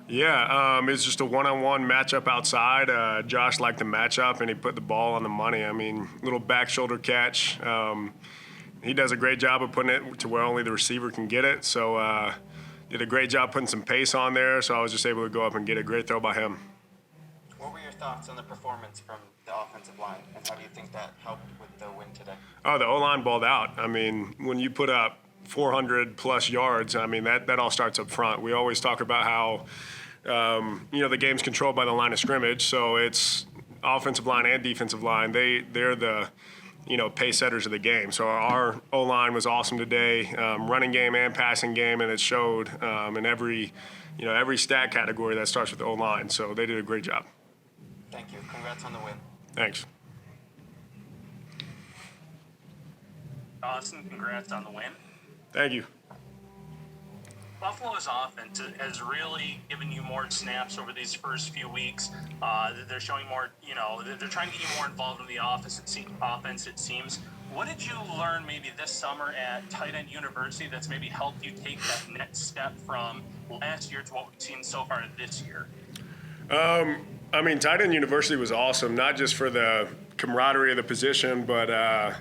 Yeah, it's just a one-on-one matchup outside. Josh liked the matchup, and he put the ball on the money. I mean, little back shoulder catch. He does a great job of putting it to where only the receiver can get it. So did a great job putting some pace on there. So I was just able to go up and get a great throw by him. What were your thoughts on the performance from the offensive line, and how do you think that helped with the win today? Oh, the O-line balled out. I mean, when you put up 400-plus yards, I mean, that all starts up front. We always talk about how, the game's controlled by the line of scrimmage, so it's offensive line and defensive line. They're the, pace setters of the game. So our O-line was awesome today, running game and passing game, and it showed in every stat category that starts with the O-line. So they did a great job. Thank you. Congrats on the win. Thanks. Dawson, congrats on the win. Thank you. Buffalo's offense has really given you more snaps over these first few weeks. They're showing more, they're trying to get you more involved in the offense, it seems. What did you learn maybe this summer at Tight End University that's maybe helped you take that next step from last year to what we've seen so far this year? Tight End University was awesome, not just for the camaraderie of the position, but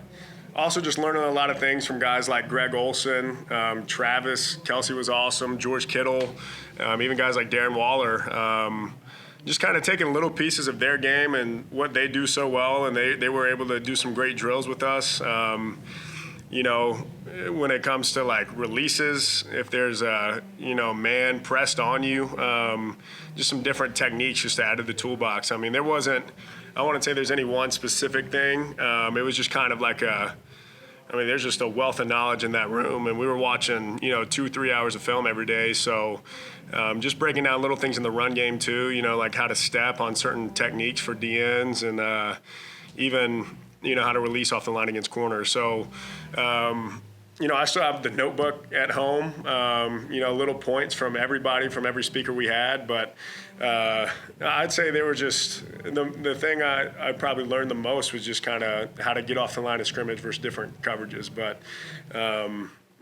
also just learning a lot of things from guys like Greg Olson, Travis Kelce was awesome, George Kittle, even guys like Darren Waller. Just kind of taking little pieces of their game and what they do so well, and they were able to do some great drills with us. When it comes to like releases, if there's a man pressed on you, just some different techniques just to add to the toolbox. I mean, I wouldn't say there's any one specific thing. It was just kind of like there's just a wealth of knowledge in that room, and we were watching 2-3 hours of film every day. So just breaking down little things in the run game too, like how to step on certain techniques for DNs, and even how to release off the line against corners. So I still have the notebook at home, little points from everybody, from every speaker we had. But I'd say they were just the thing I probably learned the most was just kind of how to get off the line of scrimmage versus different coverages. But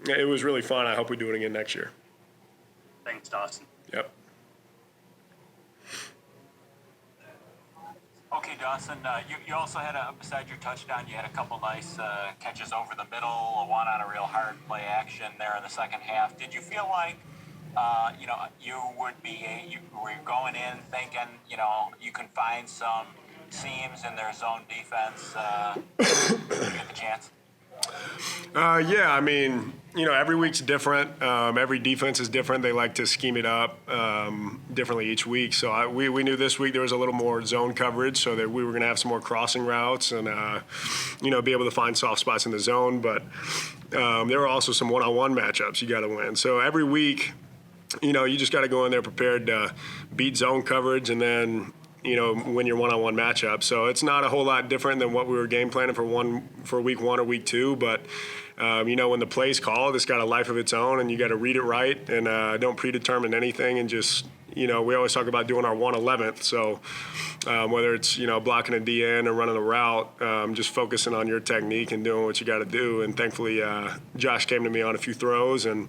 it was really fun. I hope we do it again next year. Thanks, Dawson. Yep. Okay, Dawson, you also had, beside your touchdown, you had a couple nice catches over the middle, one on a real hard play action there in the second half. Did you feel like, you were going in thinking, you can find some seams in their zone defense to get the chance? Every week's different. Every defense is different. They like to scheme it up differently each week. So we knew this week there was a little more zone coverage, so that we were going to have some more crossing routes and, be able to find soft spots in the zone. But there were also some one-on-one matchups you got to win. So every week, you just got to go in there prepared to beat zone coverage and then win your one-on-one matchup. So it's not a whole lot different than what we were game planning for week 1 or week 2. But, when the play's called, it's got a life of its own, and you got to read it right and don't predetermine anything. And just, we always talk about doing our 1/11th. So whether it's, blocking a DN or running a route, just focusing on your technique and doing what you got to do. And thankfully, Josh came to me on a few throws, and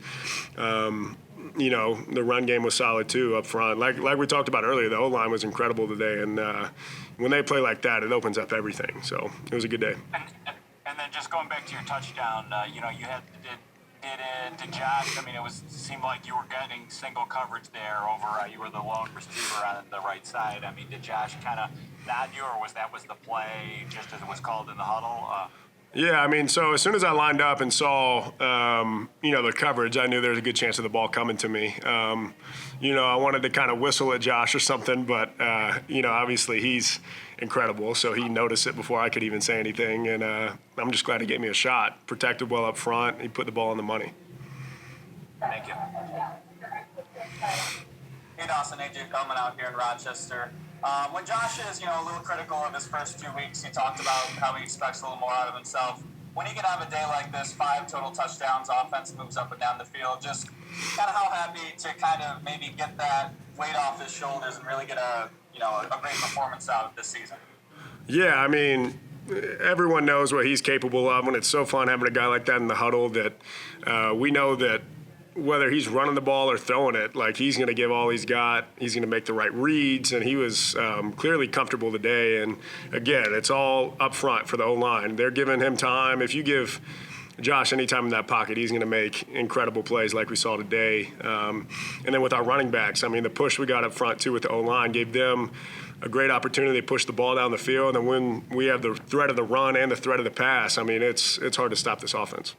the run game was solid too up front. Like we talked about earlier, the O-line was incredible today, and when they play like that, it opens up everything. So it was a good day. And then just going back to your touchdown, you had did Josh? It seemed like you were getting single coverage there over. You were the lone receiver on the right side. Did Josh kind of nod you, or was the play just as it was called in the huddle? Yeah, so as soon as I lined up and saw, the coverage, I knew there was a good chance of the ball coming to me. I wanted to kind of whistle at Josh or something, but, obviously he's incredible, so he noticed it before I could even say anything, and I'm just glad he gave me a shot. Protected well up front. He put the ball on the money. Thank you. Hey, Dawson, AJ Feldman out here in Rochester. When Josh is, a little critical of his first 2 weeks, he talked about how he expects a little more out of himself. When you get have a day like this, 5 total touchdowns, offense moves up and down the field, just kind of how happy to kind of maybe get that weight off his shoulders and really get a great performance out of this season. Yeah, everyone knows what he's capable of, and it's so fun having a guy like that in the huddle that we know that whether he's running the ball or throwing it, like he's going to give all he's got. He's going to make the right reads, and he was clearly comfortable today. And again, it's all up front for the O-line. They're giving him time. If you give Josh any time in that pocket, he's going to make incredible plays like we saw today. And then with our running backs, I mean, the push we got up front too with the O-line gave them a great opportunity to push the ball down the field. And when we have the threat of the run and the threat of the pass, I mean, it's hard to stop this offense.